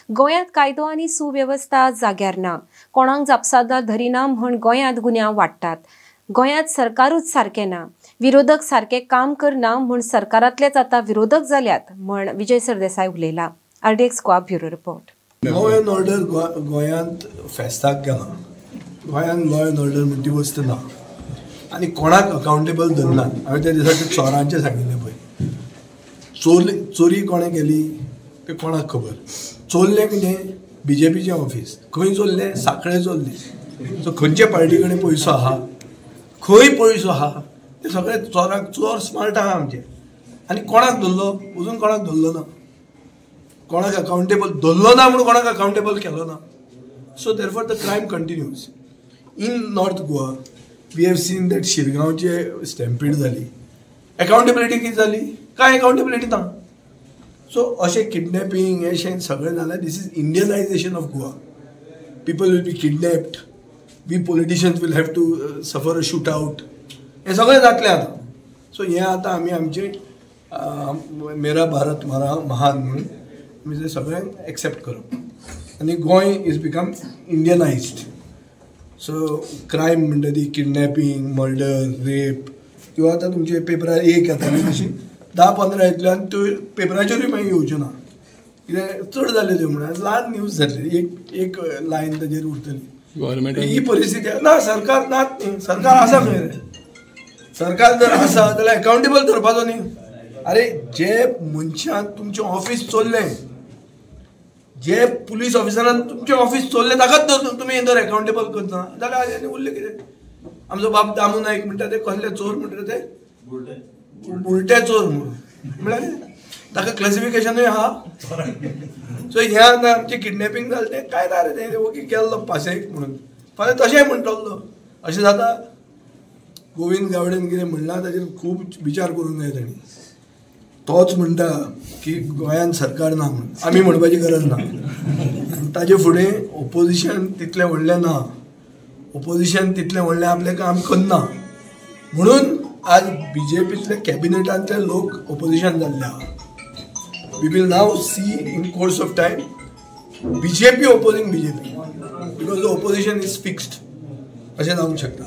गोंयांत कायदो आनी सुवेवस्था जाग्यार ना. कोणाक जापसालदार धरिना म्हूण गोंयांत गुन्यांव वाडटात. गोंयांत सरकारूच सारकें ना. विरोधक सारकें काम करना म्हूण सरकारांतलेच आतां विरोधक जाल्यात म्हूण विजय सरदेसाय उलयला. RDX Goa bureau report. Law and order गोंयांत फेस्ताक गेला. गोंयांत लॉ एंड ऑर्डर म्हणटी वस्त ना आनी कोणाक अकाउंटेबल धरना. हांवें त्या दिसाचे चोरांचें सांगिल्लें पळय. चोरी कोणें केली तें कोणाक खबर. चोरलें कितें BJPचें ऑफीस. खंय चोरलें? सांखळे चोरलें. सो खंयचे पार्टी कडेन पयसो आहा, खंय पयसो आहा ते सगळे चोर स्मार्ट आहा आमचे. आनी कोणाक धरलो? अजून कोणाक धरलो ना. कोणाक अकाउंटेबल धरलो ना म्हणून कोणाक अकाउंटेबल केलो ना. So therefore the crime continues. In north Goa we have seen that शिरगांवचे स्टॅम्पीड जाली. अकाउंटेबिलिटी कितें जाली? कांय अकाउंटेबिलिटी ना. सो अशें किडनॅपिंग हें सगळें जाल्यार this is Indianisation of Goa. People will be kidnapped. We politicians will have to suffer a shoot out. हें सगळें जातलें आतां. सो हें आतां आमी आमचे मेरा भारत महान म्हणून आमी तें सगळें एक्सेप्ट करप. आनी Goa is become इंडियनायज्ड. So crime म्हणटा ती किडनॅपिंग, मर्डर, रेप किंवा आतां तुमचे पेपरार एक येताली तशी 10-15 येतल्यान त्यो पेपराचेरूय मागीर येवच्यो ना. कित्याक चड जाल्यो त्यो म्हणून ल्हान न्यूज जातली. एक लायन ताजेर उरतली. ही परिस्थिती ना. सरकार नात न्ही. सरकार आसा खंय रे? सरकार जर आसा जाल्यार अकाउंटेबल धरपाचो न्ही. अरे जे मनशान तुमचें ऑफीस चोरलें, जे पुलीस ऑफिसरान तुमचें ऑफीस चोरलें ताकाच तुमी जर अकाउंटेबल करना जाल्यार आनी उरलें कितें? आमचो बाब दामू नायक म्हणटा ते कसले चोर म्हणटा ते बुलटे चोर म्हणल्यार ताका क्लासिफिकेशनूय आहा. सो हें आतां आमचें किडनॅपिंग जालें तें काय ना रे. तें ओके केल्लो पासेक म्हणून फाल्यां तशेंय म्हणटलो. अशें जाता. गोविंद गावडेन कितें म्हणलां ताजेर खूब विचार करूंक जाय ताणी. तोच म्हणटा की गोंयांत सरकार ना म्हणून. आमी म्हणपाची गरज ना. ताजे फुडें ओपोजिशन तितलें व्हडलें ना. ओपोजिशन तितलें व्हडलें आपलें काम करना म्हणून आज BJPतले कॅबिनेटांतले लोक ओपोजिशन जाल्ले आहा. We will now see in course of time BJP opposing BJP because the opposition is fixed. अशें जावंक शकता.